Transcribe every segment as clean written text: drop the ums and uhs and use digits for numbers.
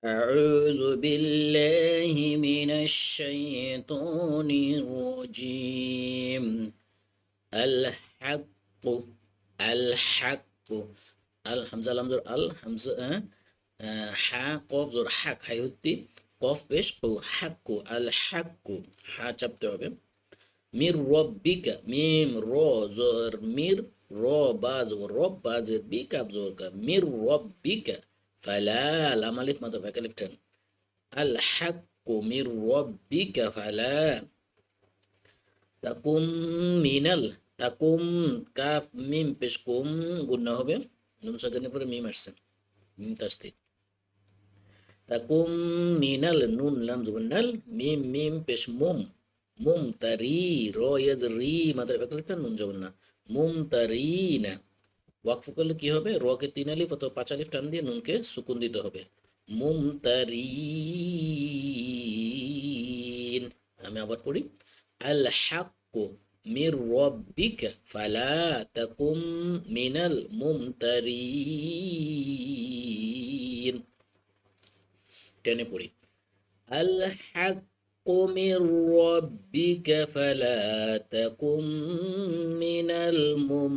أعوذ بالله من الشيطان الرجيم الحق الحق الحمزة لام زور الحمزة حا قاف زور حق হাইউতি কফ পেশ ও হাক্কু আল হাক্কু হা চাপতে হবে মির রব্বিকা মিম র জর মির র বা জবর রব বা জের বি কাপ জবর কা মির রব্বিকা ফালা লাম আলিফ মাদ বা কালিফ টান আল হাক্কু মির রব্বিকা ফালা তাকুম মিনাল তাকুম কাফ মিম পেশ কুম গুণনা হবে নুন সাকিনের পরে মিম আসছে মিম তাসদিদ তাকুম মিনাল নুন লাম জবর মিম মিম পেশ মুম মুমতারি র ইয়াজ রি মাদার ব্যাকলিফটা নুন জবর না মুমতারিনা ওয়াকফ করলে কি হবে র কে তিন আলিফ অথবা পাঁচ আলিফ টান দিয়ে নুনকে সুকুন দিতে হবে মুমতারিন আমি আবার পড়ি আল হাক্কু মির রাব্বিকা ফালা তাকুম মিনাল মুমতারিন টেনে পড়ি আল حق من ربك فلا تكن من الممترين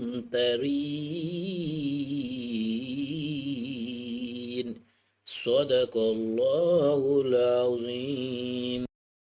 صدق الله العظيم